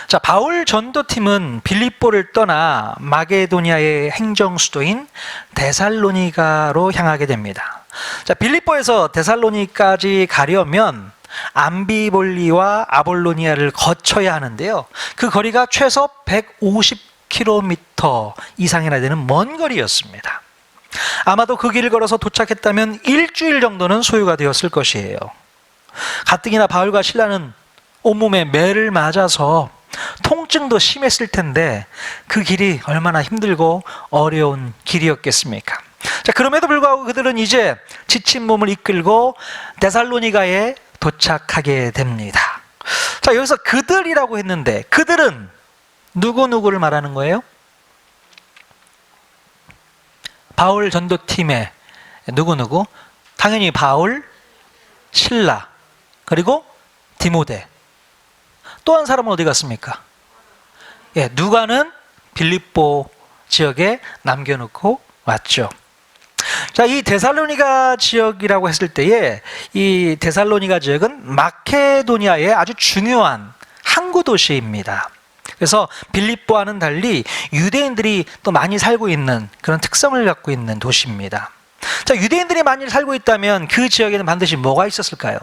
자, 바울 전도팀은 빌립보를 떠나 마게도니아의 행정 수도인 데살로니가로 향하게 됩니다. 자, 빌립보에서 데살로니까지 가려면 암비볼리와 아볼로니아를 거쳐야 하는데요. 그 거리가 최소 150km 이상이나 되는 먼 거리였습니다. 아마도 그 길을 걸어서 도착했다면 일주일 정도는 소요가 되었을 것이에요. 가뜩이나 바울과 실라는 온몸에 매를 맞아서 통증도 심했을 텐데 그 길이 얼마나 힘들고 어려운 길이었겠습니까? 자, 그럼에도 불구하고 그들은 이제 지친 몸을 이끌고 데살로니가에 도착하게 됩니다. 자, 여기서 그들이라고 했는데 그들은 누구를 말하는 거예요? 바울 전도팀의 누구? 당연히 바울, 실라, 그리고 디모데. 또 한 사람은 어디 갔습니까? 예, 누가는 빌립보 지역에 남겨놓고 왔죠. 자, 이 데살로니가 지역이라고 했을 때에 이 데살로니가 지역은 마케도니아의 아주 중요한 항구 도시입니다. 그래서 빌립보와는 달리 유대인들이 또 많이 살고 있는 그런 특성을 갖고 있는 도시입니다. 자, 유대인들이 많이 살고 있다면 그 지역에는 반드시 뭐가 있었을까요?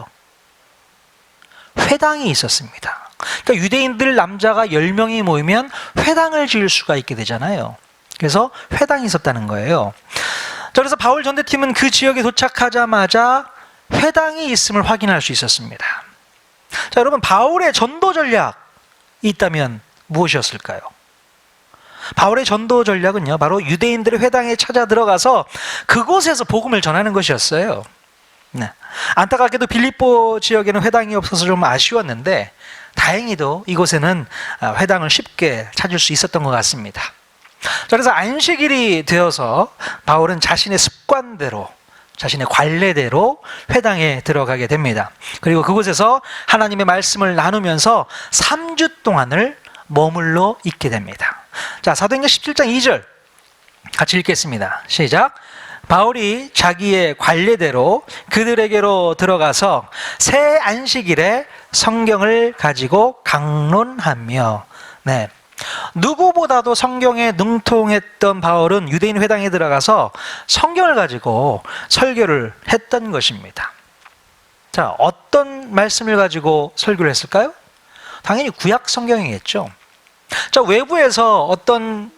회당이 있었습니다. 그러니까 유대인들 남자가 10명이 모이면 회당을 지을 수가 있게 되잖아요. 그래서 회당이 있었다는 거예요. 자, 그래서 바울 전도팀은 그 지역에 도착하자마자 회당이 있음을 확인할 수 있었습니다. 자, 여러분, 바울의 전도 전략이 있다면 무엇이었을까요? 바울의 전도 전략은요, 바로 유대인들의 회당에 찾아 들어가서 그곳에서 복음을 전하는 것이었어요. 네. 안타깝게도 빌립보 지역에는 회당이 없어서 좀 아쉬웠는데 다행히도 이곳에는 회당을 쉽게 찾을 수 있었던 것 같습니다. 그래서 안식일이 되어서 바울은 자신의 습관대로, 자신의 관례대로 회당에 들어가게 됩니다. 그리고 그곳에서 하나님의 말씀을 나누면서 3주 동안을 머물러 있게 됩니다. 자, 사도행전 17장 2절 같이 읽겠습니다. 시작. 바울이 자기의 관례대로 그들에게로 들어가서 새 안식일에 성경을 가지고 강론하며, 네, 누구보다도 성경에 능통했던 바울은 유대인 회당에 들어가서 성경을 가지고 설교를 했던 것입니다. 자, 어떤 말씀을 가지고 설교를 했을까요? 당연히 구약 성경이겠죠. 자, 외부에서 어떤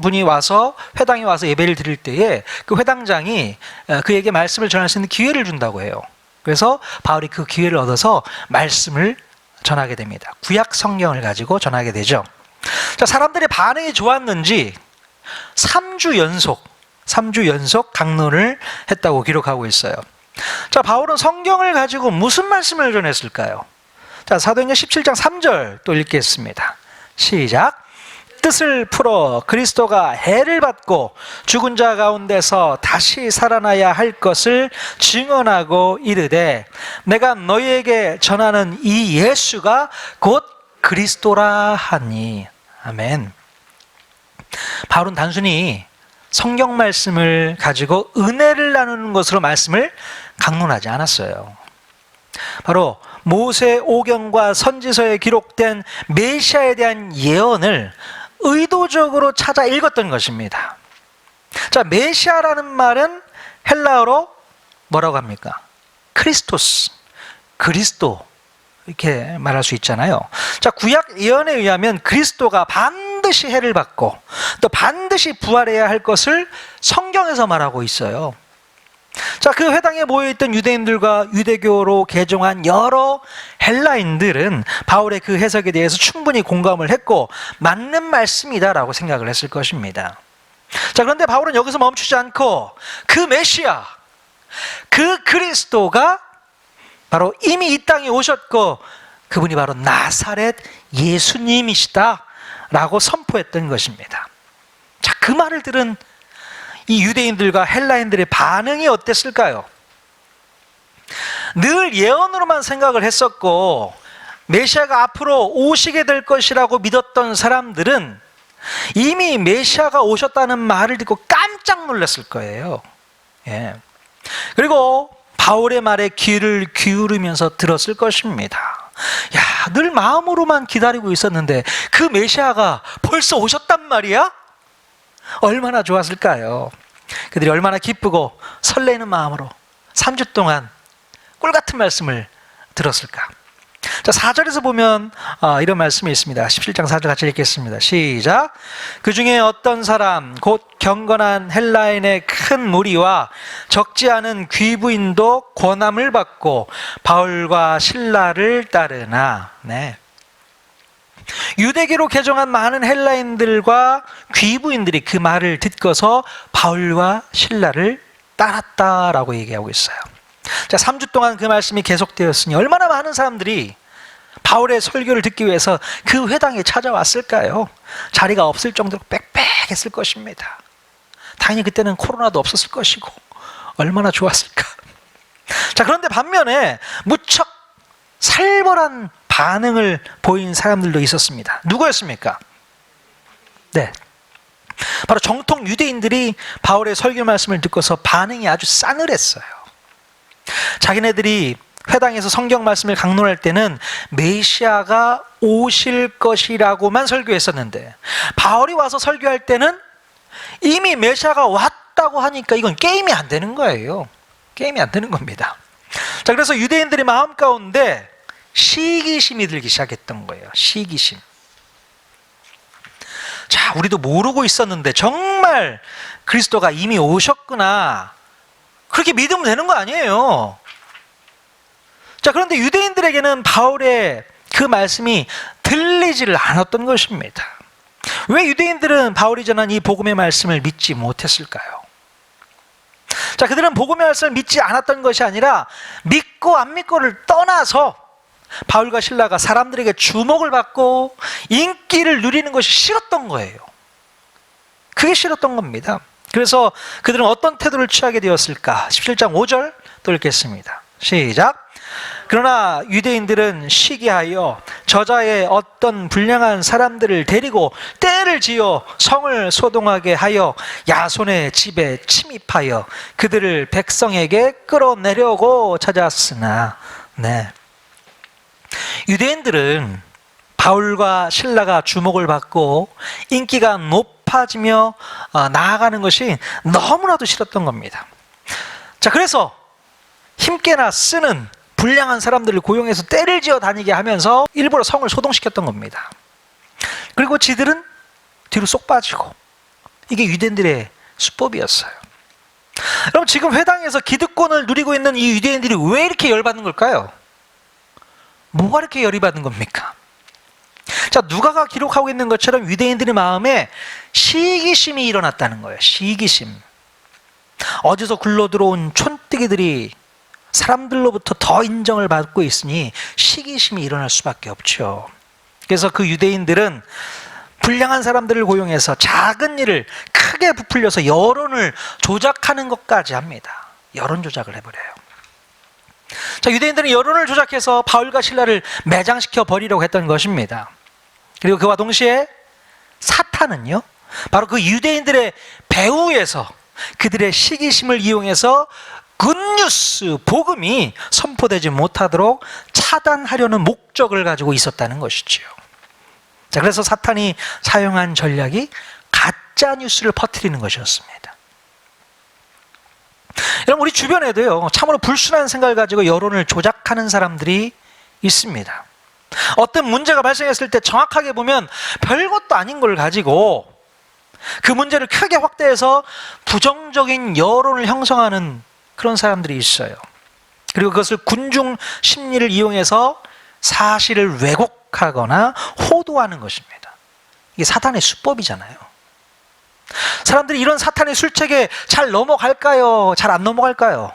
분이 와서 회당에 와서 예배를 드릴 때에 그 회당장이 그에게 말씀을 전할 수 있는 기회를 준다고 해요. 그래서 바울이 그 기회를 얻어서 말씀을 전하게 됩니다. 구약 성경을 가지고 전하게 되죠. 자, 사람들의 반응이 좋았는지 3주 연속 강론을 했다고 기록하고 있어요. 자, 바울은 성경을 가지고 무슨 말씀을 전했을까요? 자, 사도행전 17장 3절 또 읽겠습니다. 시작. 뜻을 풀어 그리스도가 해를 받고 죽은 자 가운데서 다시 살아나야 할 것을 증언하고 이르되 내가 너희에게 전하는 이 예수가 곧 그리스도라 하니. 아멘. 바울은 단순히 성경 말씀을 가지고 은혜를 나누는 것으로 말씀을 강론하지 않았어요. 바로 모세 오경과 선지서에 기록된 메시아에 대한 예언을 의도적으로 찾아 읽었던 것입니다. 자, 메시아라는 말은 헬라어로 뭐라고 합니까? 크리스토스, 그리스도, 이렇게 말할 수 있잖아요. 자, 구약 예언에 의하면 그리스도가 반드시 해를 받고 또 반드시 부활해야 할 것을 성경에서 말하고 있어요. 자, 그 회당에 모여있던 유대인들과 유대교로 개종한 여러 헬라인들은 바울의 그 해석에 대해서 충분히 공감을 했고 맞는 말씀이다라고 생각을 했을 것입니다. 자, 그런데 바울은 여기서 멈추지 않고 그 메시아, 그 그리스도가 바로 이미 이 땅에 오셨고 그분이 바로 나사렛 예수님이시다 라고 선포했던 것입니다. 자, 그 말을 들은 이 유대인들과 헬라인들의 반응이 어땠을까요? 늘 예언으로만 생각을 했었고 메시아가 앞으로 오시게 될 것이라고 믿었던 사람들은 이미 메시아가 오셨다는 말을 듣고 깜짝 놀랐을 거예요. 예. 그리고 바울의 말에 귀를 기울이면서 들었을 것입니다. 야, 늘 마음으로만 기다리고 있었는데 그 메시아가 벌써 오셨단 말이야? 얼마나 좋았을까요? 그들이 얼마나 기쁘고 설레는 마음으로 3주 동안 꿀같은 말씀을 들었을까? 자, 4절에서 보면 이런 말씀이 있습니다. 17장 4절 같이 읽겠습니다. 시작. 그 중에 어떤 사람 곧 경건한 헬라인의 큰 무리와 적지 않은 귀부인도 권함을 받고 바울과 실라를 따르나. 네. 유대계로 개종한 많은 헬라인들과 귀부인들이 그 말을 듣고서 바울과 실라를 따랐다라고 얘기하고 있어요. 자, 3주 동안 그 말씀이 계속되었으니 얼마나 많은 사람들이 바울의 설교를 듣기 위해서 그 회당에 찾아왔을까요? 자리가 없을 정도로 빽빽했을 것입니다. 당연히 그때는 코로나도 없었을 것이고 얼마나 좋았을까. 자, 그런데 반면에 무척 살벌한 반응을 보인 사람들도 있었습니다. 누구였습니까? 네, 바로 정통 유대인들이 바울의 설교 말씀을 듣고서 반응이 아주 싸늘했어요. 자기네들이 회당에서 성경 말씀을 강론할 때는 메시아가 오실 것이라고만 설교했었는데 바울이 와서 설교할 때는 이미 메시아가 왔다고 하니까 이건 게임이 안 되는 거예요. 게임이 안 되는 겁니다. 자, 그래서 유대인들의 마음 가운데 시기심이 들기 시작했던 거예요. 시기심. 자, 우리도 모르고 있었는데 정말 그리스도가 이미 오셨구나, 그렇게 믿으면 되는 거 아니에요. 자, 그런데 유대인들에게는 바울의 그 말씀이 들리지를 않았던 것입니다. 왜 유대인들은 바울이 전한 이 복음의 말씀을 믿지 못했을까요? 자, 그들은 복음의 말씀을 믿지 않았던 것이 아니라 믿고 안 믿고를 떠나서 바울과 실라가 사람들에게 주목을 받고 인기를 누리는 것이 싫었던 거예요. 그게 싫었던 겁니다. 그래서 그들은 어떤 태도를 취하게 되었을까? 17장 5절 또 읽겠습니다. 시작. 그러나 유대인들은 시기하여 저자의 어떤 불량한 사람들을 데리고 떼를 지어 성을 소동하게 하여 야손의 집에 침입하여 그들을 백성에게 끌어내려고 찾았으나, 네, 유대인들은 바울과 실라가 주목을 받고 인기가 높아지며 나아가는 것이 너무나도 싫었던 겁니다. 자, 그래서 힘께나 쓰는 불량한 사람들을 고용해서 떼를 지어 다니게 하면서 일부러 성을 소동시켰던 겁니다. 그리고 지들은 뒤로 쏙 빠지고, 이게 유대인들의 수법이었어요. 그럼 지금 회당에서 기득권을 누리고 있는 이 유대인들이 왜 이렇게 열받는 걸까요? 뭐가 이렇게 열이 받는 겁니까? 자, 누가가 기록하고 있는 것처럼 유대인들의 마음에 시기심이 일어났다는 거예요. 시기심. 어디서 굴러 들어온 촌뜨기들이 사람들로부터 더 인정을 받고 있으니 시기심이 일어날 수밖에 없죠. 그래서 그 유대인들은 불량한 사람들을 고용해서 작은 일을 크게 부풀려서 여론을 조작하는 것까지 합니다. 여론 조작을 해버려요. 자, 유대인들은 여론을 조작해서 바울과 실라를 매장시켜 버리려고 했던 것입니다. 그리고 그와 동시에 사탄은요, 바로 그 유대인들의 배후에서 그들의 시기심을 이용해서 굿뉴스, 복음이 선포되지 못하도록 차단하려는 목적을 가지고 있었다는 것이지요. 자, 그래서 사탄이 사용한 전략이 가짜 뉴스를 퍼뜨리는 것이었습니다. 여러분, 우리 주변에도요, 참으로 불순한 생각을 가지고 여론을 조작하는 사람들이 있습니다. 어떤 문제가 발생했을 때 정확하게 보면 별것도 아닌 걸 가지고 그 문제를 크게 확대해서 부정적인 여론을 형성하는 그런 사람들이 있어요. 그리고 그것을 군중 심리를 이용해서 사실을 왜곡하거나 호도하는 것입니다. 이게 사탄의 수법이잖아요. 사람들이 이런 사탄의 술책에 잘 넘어갈까요? 잘 안 넘어갈까요?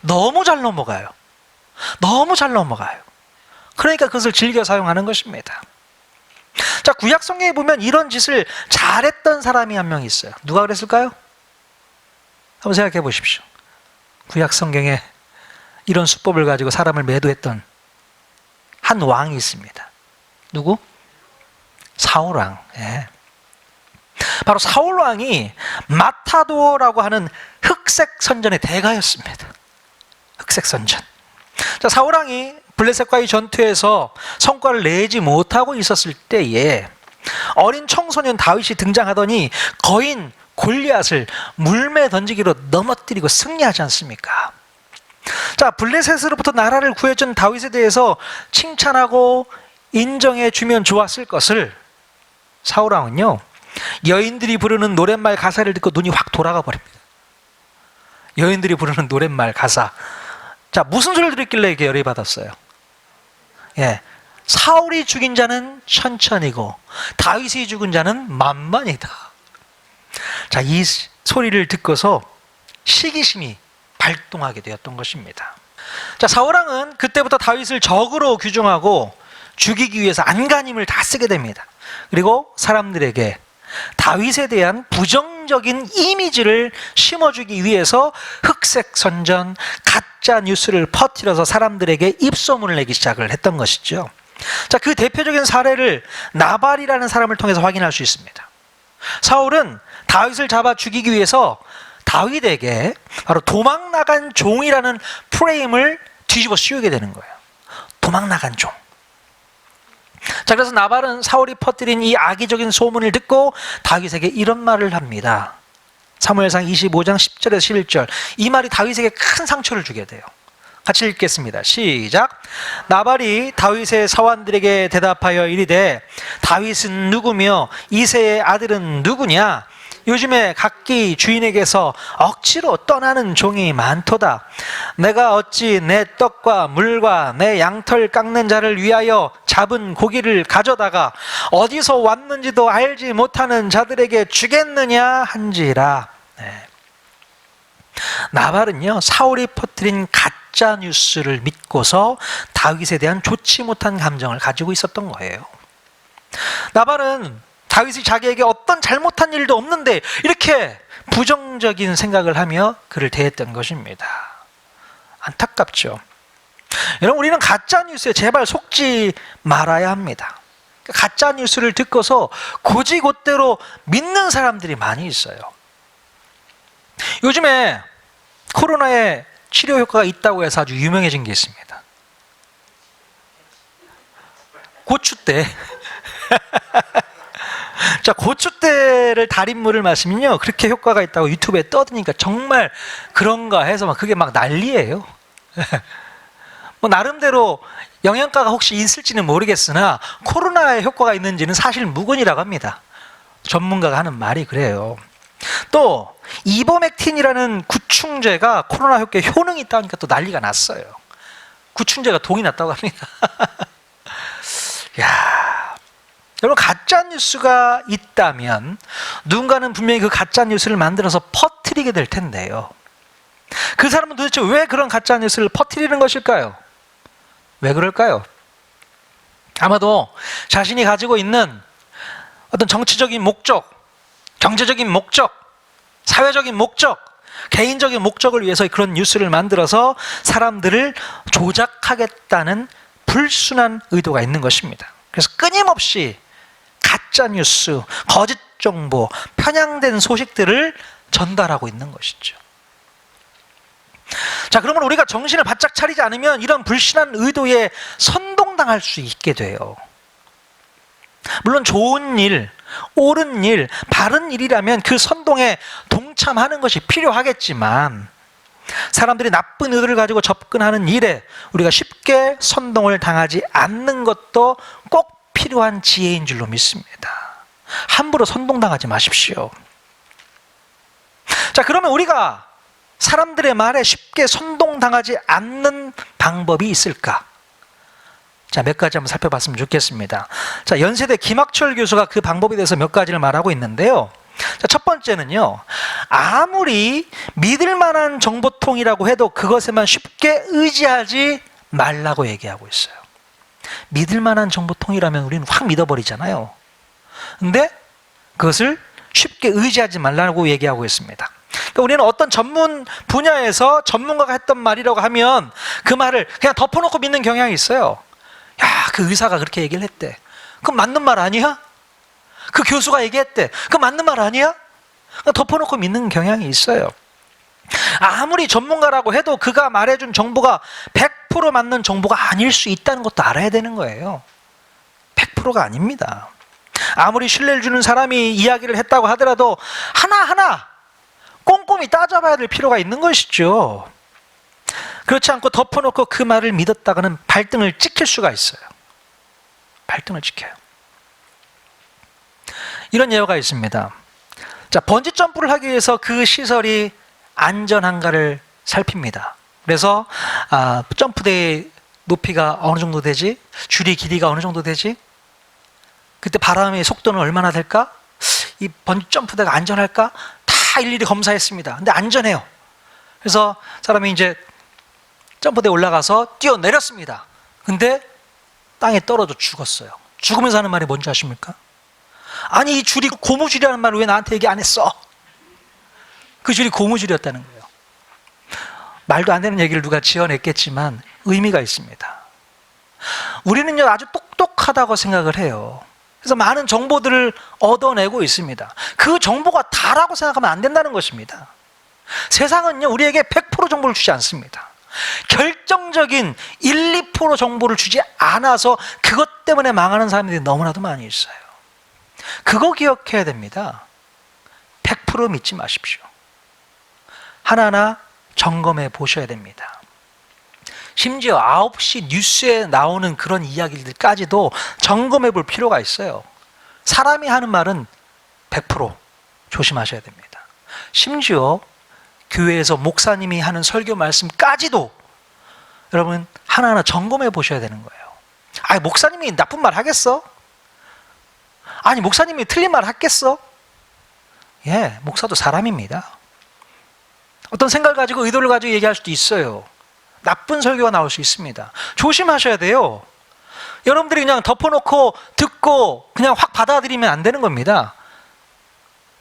너무 잘 넘어가요. 너무 잘 넘어가요. 그러니까 그것을 즐겨 사용하는 것입니다. 자, 구약 성경에 보면 이런 짓을 잘했던 사람이 한 명 있어요. 누가 그랬을까요? 한번 생각해 보십시오. 구약 성경에 이런 수법을 가지고 사람을 매도했던 한 왕이 있습니다. 누구? 사울왕. 예. 바로 사울왕이 마타도라고 하는 흑색 선전의 대가였습니다. 흑색 선전. 자, 사울왕이 블레셋과의 전투에서 성과를 내지 못하고 있었을 때에 어린 청소년 다윗이 등장하더니 거인 골리앗을 물매 던지기로 넘어뜨리고 승리하지 않습니까? 자, 블레셋으로부터 나라를 구해준 다윗에 대해서 칭찬하고 인정해 주면 좋았을 것을 사울 왕은요, 여인들이 부르는 노랫말 가사를 듣고 눈이 확 돌아가 버립니다. 여인들이 부르는 노랫말 가사. 자, 무슨 소리를 들었길래 이렇게 열이 받았어요? 예, 사울이 죽인 자는 천천히고 다윗이 죽은 자는 만만이다. 자, 이 소리를 듣고서 시기심이 발동하게 되었던 것입니다. 자, 사울왕은 그때부터 다윗을 적으로 규정하고 죽이기 위해서 안간힘을 다 쓰게 됩니다. 그리고 사람들에게 다윗에 대한 부정적인 이미지를 심어주기 위해서 흑색 선전, 가짜 뉴스를 퍼뜨려서 사람들에게 입소문을 내기 시작을 했던 것이죠. 자, 그 대표적인 사례를 나발이라는 사람을 통해서 확인할 수 있습니다. 사울은 다윗을 잡아 죽이기 위해서 다윗에게 바로 도망나간 종이라는 프레임을 뒤집어 씌우게 되는 거예요. 도망나간 종. 자, 그래서 나발은 사울이 퍼뜨린 이 악의적인 소문을 듣고 다윗에게 이런 말을 합니다. 사무엘상 25장 10절에서 11절. 이 말이 다윗에게 큰 상처를 주게 돼요. 같이 읽겠습니다. 시작. 나발이 다윗의 사환들에게 대답하여 이르되 다윗은 누구며 이새의 아들은 누구냐? 요즘에 각기 주인에게서 억지로 떠나는 종이 많도다. 내가 어찌 내 떡과 물과 내 양털 깎는 자를 위하여 잡은 고기를 가져다가 어디서 왔는지도 알지 못하는 자들에게 주겠느냐 한지라. 네. 나발은요, 사울이 퍼뜨린 가짜 뉴스를 믿고서 다윗에 대한 좋지 못한 감정을 가지고 있었던 거예요. 나발은 다윗이 자기에게 어떤 잘못한 일도 없는데 이렇게 부정적인 생각을 하며 그를 대했던 것입니다. 안타깝죠. 여러분, 우리는 가짜 뉴스에 제발 속지 말아야 합니다. 가짜 뉴스를 듣고서 곧이곧대로 믿는 사람들이 많이 있어요. 요즘에 코로나에 치료 효과가 있다고 해서 아주 유명해진 게 있습니다. 고추대. 자, 고추대를 달인 물을 마시면요, 그렇게 효과가 있다고 유튜브에 떠드니까 정말 그런가 해서 막 그게 막 난리예요. 뭐 나름대로 영양가가 혹시 있을지는 모르겠으나 코로나에 효과가 있는지는 사실 무근이라고 합니다. 전문가가 하는 말이 그래요. 또 이버맥틴이라는 구충제가 코로나 효과에 효능이 있다니까 또 난리가 났어요. 구충제가 독이 났다고 합니다. 야, 여러분, 가짜 뉴스가 있다면 누군가는 분명히 그 가짜 뉴스를 만들어서 퍼뜨리게 될 텐데요. 그 사람은 도대체 왜 그런 가짜 뉴스를 퍼뜨리는 것일까요? 왜 그럴까요? 아마도 자신이 가지고 있는 어떤 정치적인 목적, 경제적인 목적, 사회적인 목적, 개인적인 목적을 위해서 그런 뉴스를 만들어서 사람들을 조작하겠다는 불순한 의도가 있는 것입니다. 그래서 끊임없이 가짜 뉴스, 거짓 정보, 편향된 소식들을 전달하고 있는 것이죠. 자, 그러면 우리가 정신을 바짝 차리지 않으면 이런 불신한 의도에 선동당할 수 있게 돼요. 물론 좋은 일, 옳은 일, 바른 일이라면 그 선동에 동참하는 것이 필요하겠지만 사람들이 나쁜 의도를 가지고 접근하는 일에 우리가 쉽게 선동을 당하지 않는 것도 꼭 필요한 지혜인 줄로 믿습니다. 함부로 선동당하지 마십시오. 자, 그러면 우리가 사람들의 말에 쉽게 선동당하지 않는 방법이 있을까? 자, 몇 가지 한번 살펴봤으면 좋겠습니다. 자, 연세대 김학철 교수가 그 방법에 대해서 몇 가지를 말하고 있는데요. 자, 첫 번째는요, 아무리 믿을 만한 정보통이라고 해도 그것에만 쉽게 의지하지 말라고 얘기하고 있어요. 믿을 만한 정보통이라면 우리는 확 믿어버리잖아요. 근데 그것을 쉽게 의지하지 말라고 얘기하고 있습니다. 그러니까 우리는 어떤 전문 분야에서 전문가가 했던 말이라고 하면 그 말을 그냥 덮어놓고 믿는 경향이 있어요. 야, 그 의사가 그렇게 얘기를 했대. 그럼 맞는 말 아니야? 그 교수가 얘기했대. 그럼 맞는 말 아니야? 덮어놓고 믿는 경향이 있어요. 아무리 전문가라고 해도 그가 말해준 정보가 100% 맞는 정보가 아닐 수 있다는 것도 알아야 되는 거예요. 100%가 아닙니다. 아무리 신뢰를 주는 사람이 이야기를 했다고 하더라도 하나하나 꼼꼼히 따져봐야 될 필요가 있는 것이죠. 그렇지 않고 덮어놓고 그 말을 믿었다가는 발등을 찍힐 수가 있어요. 발등을 찍혀요. 이런 예화가 있습니다. 자, 번지 점프를 하기 위해서 그 시설이 안전한가를 살핍니다. 그래서 점프대의 높이가 어느 정도 되지? 줄이 길이가 어느 정도 되지? 그때 바람의 속도는 얼마나 될까? 이 번지 점프대가 안전할까? 다 일일이 검사했습니다. 근데 안전해요. 그래서 사람이 이제 점프대에 올라가서 뛰어내렸습니다. 근데 땅에 떨어져 죽었어요. 죽으면서 하는 말이 뭔지 아십니까? 아니, 이 줄이 고무줄이라는 말을 왜 나한테 얘기 안 했어? 그 줄이 고무줄이었다는 거예요. 말도 안 되는 얘기를 누가 지어냈겠지만 의미가 있습니다. 우리는요, 아주 똑똑하다고 생각을 해요. 그래서 많은 정보들을 얻어내고 있습니다. 그 정보가 다라고 생각하면 안 된다는 것입니다. 세상은요, 우리에게 100% 정보를 주지 않습니다. 결정적인 1, 2% 정보를 주지 않아서 그것 때문에 망하는 사람들이 너무나도 많이 있어요. 그거 기억해야 됩니다. 100% 믿지 마십시오. 하나하나 점검해 보셔야 됩니다. 심지어 9시 뉴스에 나오는 그런 이야기들까지도 점검해 볼 필요가 있어요. 사람이 하는 말은 100% 조심하셔야 됩니다. 심지어 교회에서 목사님이 하는 설교 말씀까지도 여러분 하나하나 점검해 보셔야 되는 거예요. 아니, 목사님이 나쁜 말 하겠어? 아니, 목사님이 틀린 말 하겠어? 예, 목사도 사람입니다. 어떤 생각을 가지고 의도를 가지고 얘기할 수도 있어요. 나쁜 설교가 나올 수 있습니다. 조심하셔야 돼요. 여러분들이 그냥 덮어놓고 듣고 그냥 확 받아들이면 안 되는 겁니다.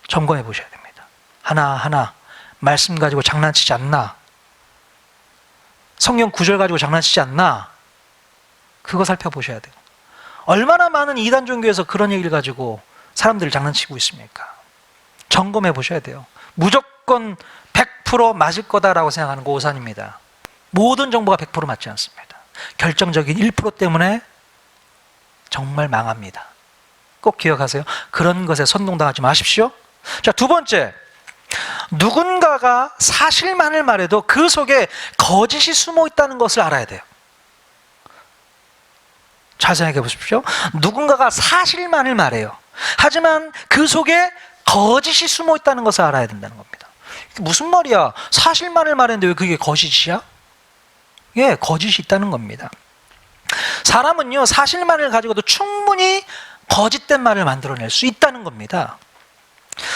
점검해 보셔야 됩니다. 하나하나 말씀 가지고 장난치지 않나? 성경 구절 가지고 장난치지 않나? 그거 살펴보셔야 돼요. 얼마나 많은 이단 종교에서 그런 얘기를 가지고 사람들을 장난치고 있습니까? 점검해 보셔야 돼요. 무조건 100% 맞을 거다라고 생각하는 거 오산입니다. 모든 정보가 100% 맞지 않습니다. 결정적인 1% 때문에 정말 망합니다. 꼭 기억하세요. 그런 것에 선동당하지 마십시오. 자, 두 번째, 누군가가 사실만을 말해도 그 속에 거짓이 숨어 있다는 것을 알아야 돼요. 잘 생각해 보십시오. 누군가가 사실만을 말해요. 하지만 그 속에 거짓이 숨어 있다는 것을 알아야 된다는 겁니다. 무슨 말이야? 사실만을 말했는데 왜 그게 거짓이야? 예, 거짓이 있다는 겁니다. 사람은요, 사실만을 가지고도 충분히 거짓된 말을 만들어낼 수 있다는 겁니다.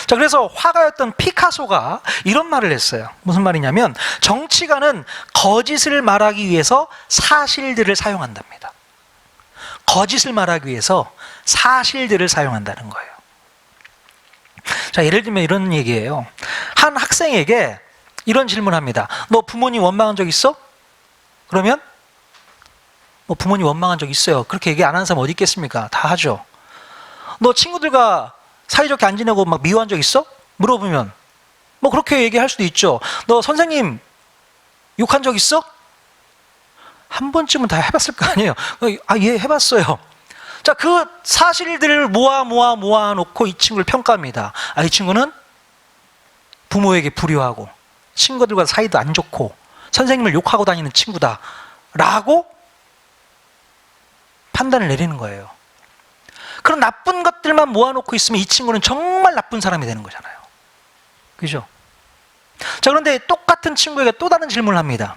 자, 그래서 화가였던 피카소가 이런 말을 했어요. 무슨 말이냐면, 정치가는 거짓을 말하기 위해서 사실들을 사용한답니다. 거짓을 말하기 위해서 사실들을 사용한다는 거예요. 자, 예를 들면 이런 얘기예요. 한 학생에게 이런 질문합니다. 너 부모님 원망한 적 있어? 그러면 뭐 부모님 원망한 적 있어요. 그렇게 얘기 안 하는 사람 어디 있겠습니까? 다 하죠. 너 친구들과 사이좋게 안 지내고 막 미워한 적 있어? 물어보면 뭐 그렇게 얘기할 수도 있죠. 너 선생님 욕한 적 있어? 한 번쯤은 다 해봤을 거 아니에요. 아, 예, 해봤어요. 자, 그 사실들을 모아 놓고 이 친구를 평가합니다. 아, 이 친구는 부모에게 불효하고 친구들과 사이도 안 좋고 선생님을 욕하고 다니는 친구다 라고 판단을 내리는 거예요. 그런 나쁜 것들만 모아놓고 있으면 이 친구는 정말 나쁜 사람이 되는 거잖아요. 그죠? 자, 그런데 똑같은 친구에게 또 다른 질문을 합니다.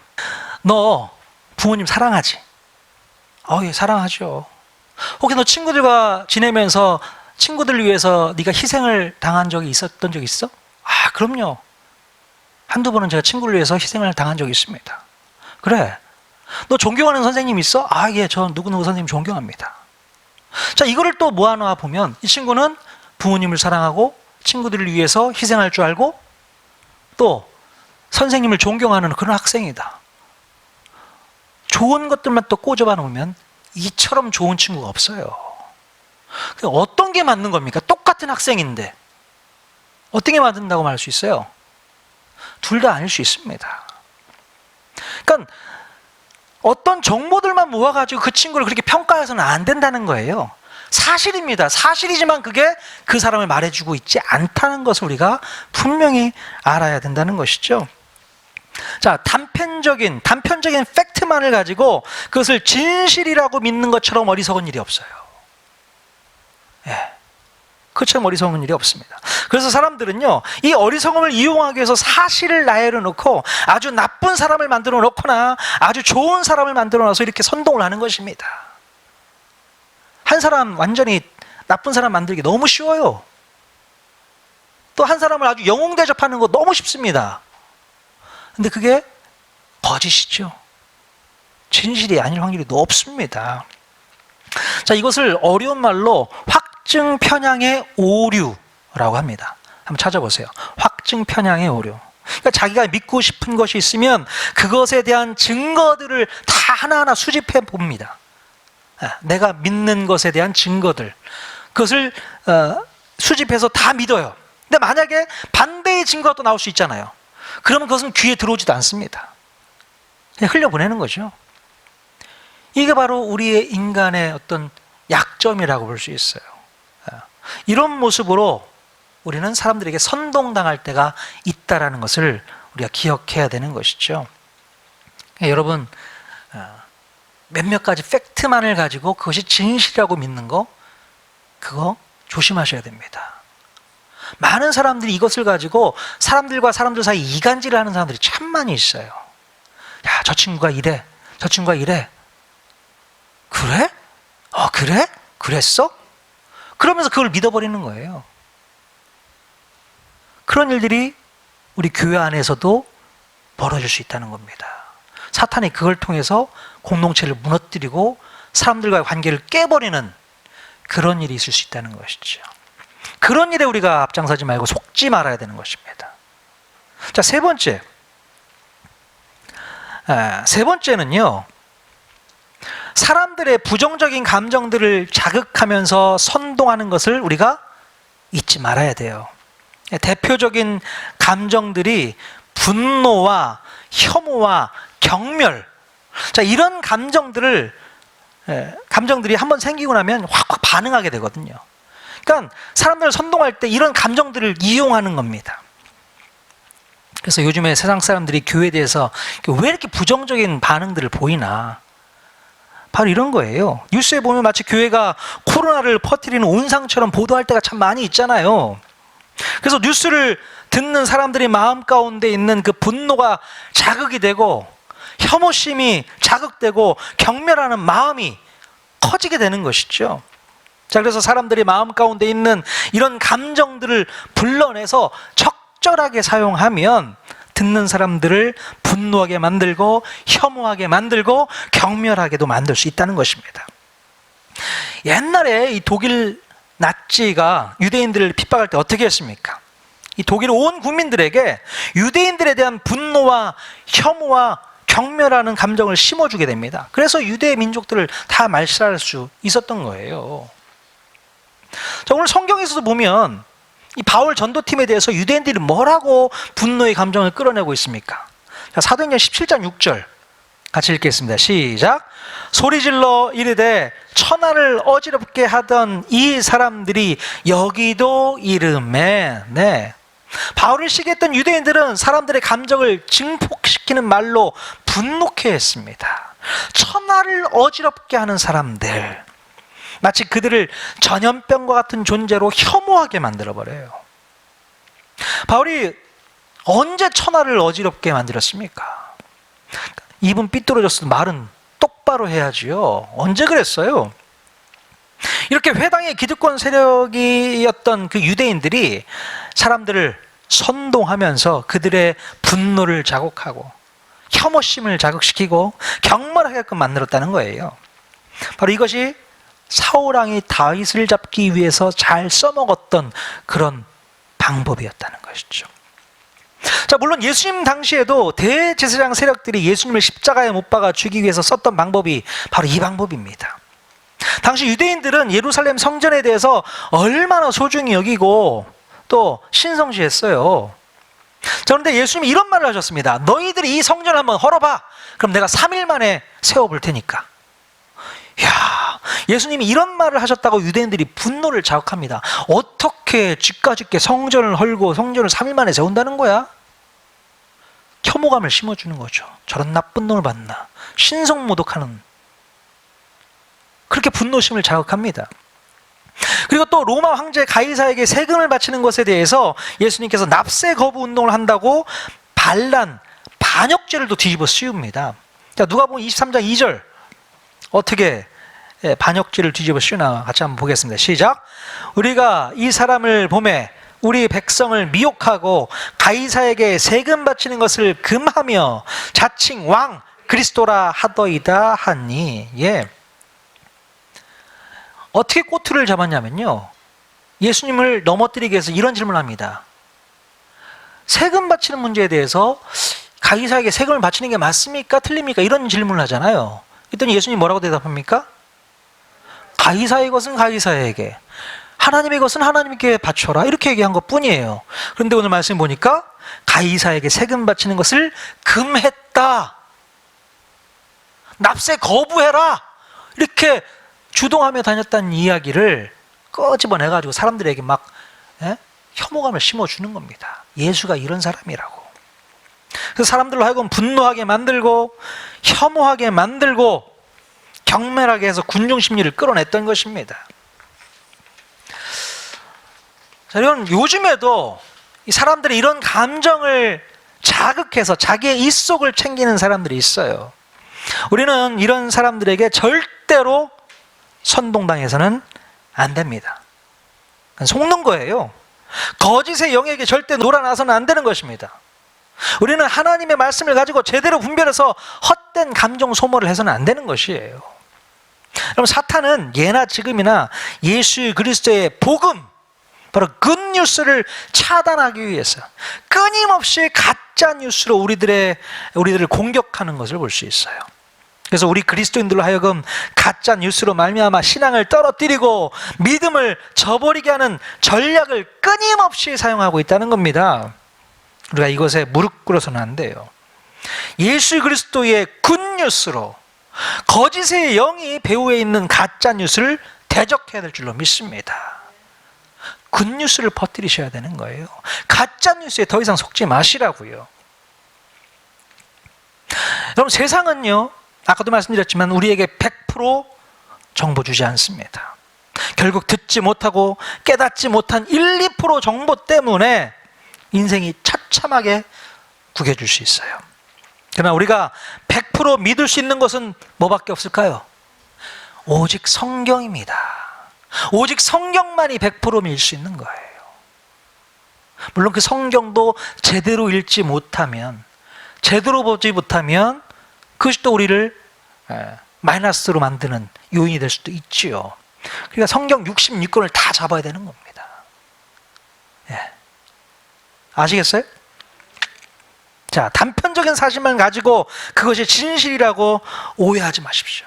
너 부모님 사랑하지? 예, 사랑하죠. 혹시 너 친구들과 지내면서 친구들을 위해서 네가 희생을 당한 적이 있었던 적 있어? 아, 그럼요. 한두 번은 제가 친구를 위해서 희생을 당한 적이 있습니다. 그래. 너 존경하는 선생님 있어? 아, 예, 저 누구누구 선생님 존경합니다. 자, 이거를 또 모아놓아 보면 이 친구는 부모님을 사랑하고 친구들을 위해서 희생할 줄 알고 또 선생님을 존경하는 그런 학생이다. 좋은 것들만 또 꼬집어 놓으면 이처럼 좋은 친구가 없어요. 어떤 게 맞는 겁니까? 똑같은 학생인데 어떤 게 맞는다고 말할 수 있어요? 둘 다 아닐 수 있습니다. 그러니까 어떤 정보들만 모아가지고 그 친구를 그렇게 평가해서는 안 된다는 거예요. 사실입니다. 사실이지만 그게 그 사람을 말해주고 있지 않다는 것을 우리가 분명히 알아야 된다는 것이죠. 자, 단편적인 팩트만을 가지고 그것을 진실이라고 믿는 것처럼 어리석은 일이 없어요. 예. 그처럼 어리석은 일이 없습니다. 그래서 사람들은요, 이 어리석음을 이용하기 위해서 사실을 나열해 놓고 아주 나쁜 사람을 만들어 놓거나 아주 좋은 사람을 만들어 놔서 이렇게 선동을 하는 것입니다. 한 사람 완전히 나쁜 사람 만들기 너무 쉬워요. 또 한 사람을 아주 영웅 대접하는 거 너무 쉽습니다. 근데 그게 거짓이죠. 진실이 아닐 확률이 높습니다. 자, 이것을 어려운 말로 확증 편향의 오류라고 합니다. 한번 찾아보세요. 확증 편향의 오류. 그러니까 자기가 믿고 싶은 것이 있으면 그것에 대한 증거들을 다 하나하나 수집해 봅니다. 내가 믿는 것에 대한 증거들, 그것을 수집해서 다 믿어요. 근데 만약에 반대의 증거가 또 나올 수 있잖아요. 그러면 그것은 귀에 들어오지도 않습니다. 그냥 흘려보내는 거죠. 이게 바로 우리의 인간의 어떤 약점이라고 볼 수 있어요. 이런 모습으로 우리는 사람들에게 선동당할 때가 있다는 것을 우리가 기억해야 되는 것이죠. 여러분, 몇몇 가지 팩트만을 가지고 그것이 진실이라고 믿는 거, 그거 조심하셔야 됩니다. 많은 사람들이 이것을 가지고 사람들과 사람들 사이 이간질을 하는 사람들이 참 많이 있어요. 야, 저 친구가 이래, 저 친구가 이래. 그래? 그래? 그랬어? 그러면서 그걸 믿어버리는 거예요. 그런 일들이 우리 교회 안에서도 벌어질 수 있다는 겁니다. 사탄이 그걸 통해서 공동체를 무너뜨리고 사람들과의 관계를 깨버리는 그런 일이 있을 수 있다는 것이죠. 그런 일에 우리가 앞장서지 말고 속지 말아야 되는 것입니다. 자, 세 번째는요, 사람들의 부정적인 감정들을 자극하면서 선동하는 것을 우리가 잊지 말아야 돼요. 대표적인 감정들이 분노와 혐오와 경멸. 자, 이런 감정들이 한번 생기고 나면 확 반응하게 되거든요. 그러니까 사람들을 선동할 때 이런 감정들을 이용하는 겁니다. 그래서 요즘에 세상 사람들이 교회에 대해서 왜 이렇게 부정적인 반응들을 보이나? 바로 이런 거예요. 뉴스에 보면 마치 교회가 코로나를 퍼뜨리는 온상처럼 보도할 때가 참 많이 있잖아요. 그래서 뉴스를 듣는 사람들이 마음 가운데 있는 그 분노가 자극이 되고 혐오심이 자극되고 경멸하는 마음이 커지게 되는 것이죠. 자, 그래서 사람들이 마음 가운데 있는 이런 감정들을 불러내서 적절하게 사용하면 듣는 사람들을 분노하게 만들고 혐오하게 만들고 경멸하게도 만들 수 있다는 것입니다. 옛날에 이 독일 나치가 유대인들을 핍박할 때 어떻게 했습니까? 이 독일 온 국민들에게 유대인들에 대한 분노와 혐오와 경멸하는 감정을 심어주게 됩니다. 그래서 유대 민족들을 다 말살할 수 있었던 거예요. 자, 오늘 성경에서도 보면 이 바울 전도팀에 대해서 유대인들이 뭐라고 분노의 감정을 끌어내고 있습니까? 자, 사도행전 17장 6절 같이 읽겠습니다. 시작. 소리질러 이르되 천하를 어지럽게 하던 이 사람들이 여기도 이르매. 네. 바울을 시기했던 유대인들은 사람들의 감정을 증폭시키는 말로 분노케 했습니다. 천하를 어지럽게 하는 사람들, 마치 그들을 전염병과 같은 존재로 혐오하게 만들어버려요. 바울이 언제 천하를 어지럽게 만들었습니까? 입은 삐뚤어졌어도 말은 똑바로 해야지요. 언제 그랬어요? 이렇게 회당의 기득권 세력이었던 그 유대인들이 사람들을 선동하면서 그들의 분노를 자극하고 혐오심을 자극시키고 경멸하게끔 만들었다는 거예요. 바로 이것이 사울왕이 다윗을 잡기 위해서 잘 써먹었던 그런 방법이었다는 것이죠. 자, 물론 예수님 당시에도 대제사장 세력들이 예수님을 십자가에 못 박아 죽이기 위해서 썼던 방법이 바로 이 방법입니다. 당시 유대인들은 예루살렘 성전에 대해서 얼마나 소중히 여기고 또 신성시했어요. 자, 그런데 예수님이 이런 말을 하셨습니다. 너희들이 이 성전을 한번 헐어봐. 그럼 내가 3일 만에 세워볼 테니까. 이야, 예수님이 이런 말을 하셨다고 유대인들이 분노를 자극합니다. 어떻게 집까짓게 성전을 헐고 성전을 3일 만에 세운다는 거야? 혐오감을 심어주는 거죠. 저런 나쁜 놈을 봤나. 신성모독하는, 그렇게 분노심을 자극합니다. 그리고 또 로마 황제 가이사에게 세금을 바치는 것에 대해서 예수님께서 납세 거부 운동을 한다고 반란, 반역죄를 또 뒤집어 씌웁니다. 자, 누가복음 23장 2절 어떻게 반역죄를 뒤집어 씌우나 같이 한번 보겠습니다. 시작. 우리가 이 사람을 보매 우리 백성을 미혹하고 가이사에게 세금 바치는 것을 금하며 자칭 왕 그리스도라 하더이다 하니. 예. 어떻게 꼬투리를 잡았냐면요, 예수님을 넘어뜨리기 위해서 이런 질문을 합니다. 세금 바치는 문제에 대해서 가이사에게 세금을 바치는 게 맞습니까? 틀립니까? 이런 질문을 하잖아요. 그랬더니 예수님 뭐라고 대답합니까? 가이사의 것은 가이사에게, 하나님의 것은 하나님께 바쳐라, 이렇게 얘기한 것 뿐이에요. 그런데 오늘 말씀 보니까 가이사에게 세금 바치는 것을 금했다, 납세 거부해라, 이렇게 주동하며 다녔다는 이야기를 꺼집어내가지고 사람들에게 막 혐오감을 심어주는 겁니다. 예수가 이런 사람이라고. 그래서 사람들로 하여금 분노하게 만들고 혐오하게 만들고 경멸하게 해서 군중심리를 끌어냈던 것입니다. 자, 여러분, 요즘에도 이 사람들이 이런 감정을 자극해서 자기의 입속을 챙기는 사람들이 있어요. 우리는 이런 사람들에게 절대로 선동당해서는 안 됩니다. 속는 거예요. 거짓의 영에게 절대 놀아나서는 안 되는 것입니다. 우리는 하나님의 말씀을 가지고 제대로 분별해서 헛된 감정 소모를 해서는 안 되는 것이에요. 그럼 사탄은 예나 지금이나 예수 그리스도의 복음, 바로 굿뉴스를 차단하기 위해서 끊임없이 가짜 뉴스로 우리들을 공격하는 것을 볼 수 있어요. 그래서 우리 그리스도인들로 하여금 가짜 뉴스로 말미암아 신앙을 떨어뜨리고 믿음을 저버리게 하는 전략을 끊임없이 사용하고 있다는 겁니다. 우리가 이것에 무릎 꿇어서는 안 돼요. 예수 그리스도의 굿뉴스로 거짓의 영이 배후에 있는 가짜 뉴스를 대적해야 될 줄로 믿습니다. 굿뉴스를 퍼뜨리셔야 되는 거예요. 가짜 뉴스에 더 이상 속지 마시라고요. 여러분, 세상은요, 아까도 말씀드렸지만 우리에게 100% 정보 주지 않습니다. 결국 듣지 못하고 깨닫지 못한 1, 2% 정보 때문에 인생이 처참하게 구겨질 수 있어요. 그러나 우리가 100% 믿을 수 있는 것은 뭐밖에 없을까요? 오직 성경입니다. 오직 성경만이 100% 믿을 수 있는 거예요. 물론 그 성경도 제대로 읽지 못하면, 제대로 보지 못하면 그것이 또 우리를 마이너스로 만드는 요인이 될 수도 있지요. 그러니까 성경 66권을 다 잡아야 되는 겁니다. 예. 아시겠어요? 자, 단편적인 사실만 가지고 그것이 진실이라고 오해하지 마십시오.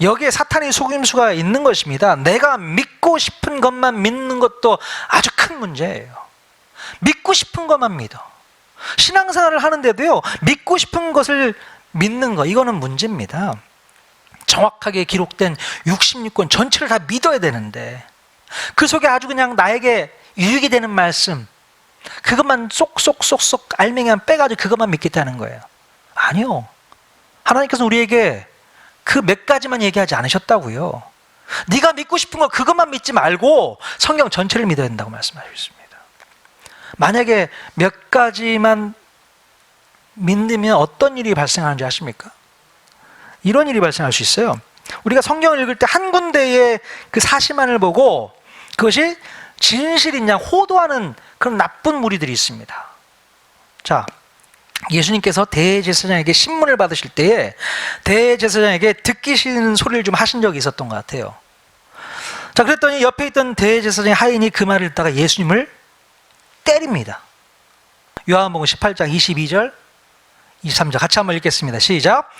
여기에 사탄의 속임수가 있는 것입니다. 내가 믿고 싶은 것만 믿는 것도 아주 큰 문제예요. 믿고 싶은 것만 믿어. 신앙생활을 하는데도요, 믿고 싶은 것을 믿는 거, 이거는 문제입니다. 정확하게 기록된 66권 전체를 다 믿어야 되는데 그 속에 아주 그냥 나에게 유익이 되는 말씀, 그것만 쏙쏙쏙쏙 알맹이만 빼가지고 그것만 믿겠다는 거예요. 아니요. 하나님께서 우리에게 그 몇 가지만 얘기하지 않으셨다고요. 네가 믿고 싶은 거 그것만 믿지 말고 성경 전체를 믿어야 된다고 말씀하시고 있습니다. 만약에 몇 가지만 믿으면 어떤 일이 발생하는지 아십니까? 이런 일이 발생할 수 있어요. 우리가 성경을 읽을 때 한 군데의 그 사실만을 보고 그것이 진실이냐 호도하는 그런 나쁜 무리들이 있습니다. 자, 예수님께서 대제사장에게 신문을 받으실 때에 대제사장에게 듣기 싫은 소리를 좀 하신 적이 있었던 것 같아요. 자, 그랬더니 옆에 있던 대제사장의 하인이 그 말을 듣다가 예수님을 때립니다. 요한복음 18장 22절 23절 같이 한번 읽겠습니다. 시작.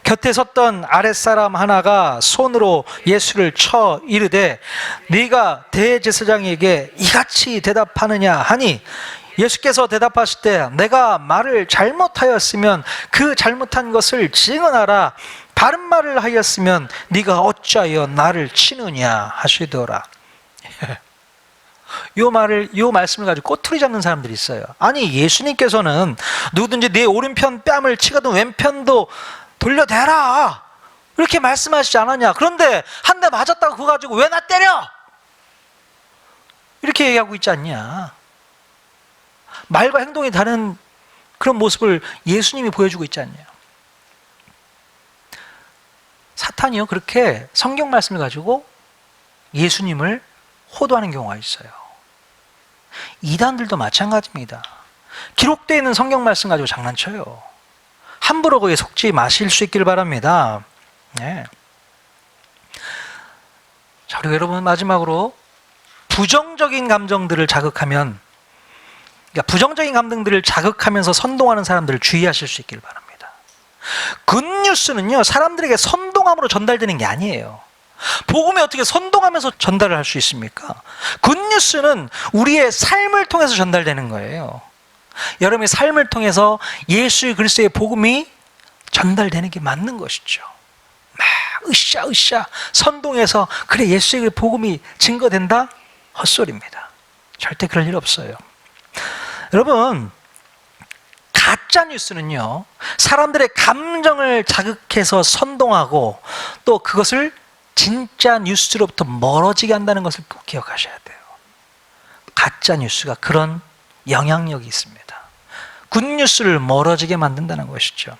곁에 섰던 아랫사람 하나가 손으로 예수를 쳐 이르되 네가 대제사장에게 이같이 대답하느냐 하니 예수께서 대답하실 때 내가 말을 잘못하였으면 그 잘못한 것을 증언하라. 바른 말을 하였으면 네가 어찌하여 나를 치느냐 하시더라. 요 말씀을 가지고 꼬투리 잡는 사람들이 있어요. 아니, 예수님께서는 누구든지 네 오른편 뺨을 치거든 왼편도 돌려대라 이렇게 말씀하시지 않았냐. 그런데 한 대 맞았다고 그거 가지고 왜 나 때려 이렇게 얘기하고 있지 않냐. 말과 행동이 다른 그런 모습을 예수님이 보여주고 있지 않냐. 사탄이요, 그렇게 성경 말씀을 가지고 예수님을 호도하는 경우가 있어요. 이단들도 마찬가지입니다. 기록되어 있는 성경 말씀 가지고 장난쳐요. 함부로 거기에 속지 마실 수 있기를 바랍니다. 네. 자, 그리고 여러분, 마지막으로 부정적인 감정들을 자극하면, 그러니까 부정적인 감정들을 자극하면서 선동하는 사람들을 주의하실 수 있기를 바랍니다. 굿뉴스는요, 사람들에게 선동함으로 전달되는 게 아니에요. 복음이 어떻게 선동하면서 전달을 할 수 있습니까? 굿뉴스는 우리의 삶을 통해서 전달되는 거예요. 여러분의 삶을 통해서 예수 그리스도의 복음이 전달되는 게 맞는 것이죠. 막 으쌰 선동해서 그래 예수의 복음이 증거된다? 헛소리입니다. 절대 그럴 일 없어요. 여러분, 가짜 뉴스는요, 사람들의 감정을 자극해서 선동하고 또 그것을 진짜 뉴스로부터 멀어지게 한다는 것을 꼭 기억하셔야 돼요. 가짜 뉴스가 그런 영향력이 있습니다. 굿뉴스를 멀어지게 만든다는 것이죠.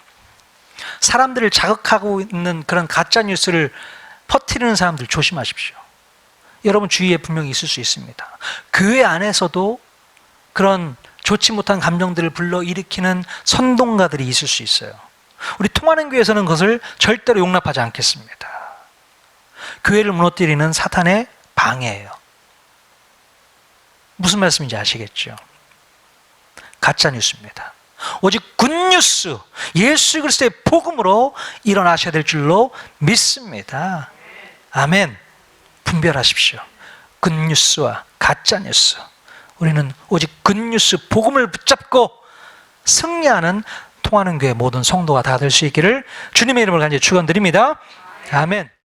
사람들을 자극하고 있는 그런 가짜 뉴스를 퍼뜨리는 사람들 조심하십시오. 여러분 주위에 분명히 있을 수 있습니다. 교회 안에서도 그런 좋지 못한 감정들을 불러일으키는 선동가들이 있을 수 있어요. 우리 통하는 교회에서는 그것을 절대로 용납하지 않겠습니다. 교회를 무너뜨리는 사탄의 방해예요. 무슨 말씀인지 아시겠죠? 가짜 뉴스입니다. 오직 굿뉴스, 예수 그리스도의 복음으로 일어나셔야 될 줄로 믿습니다. 아멘. 분별하십시오. 굿뉴스와 가짜 뉴스. 우리는 오직 굿뉴스 복음을 붙잡고 승리하는 통하는 교회 모든 성도가 다 될 수 있기를 주님의 이름을 간절히 축원드립니다. 아멘.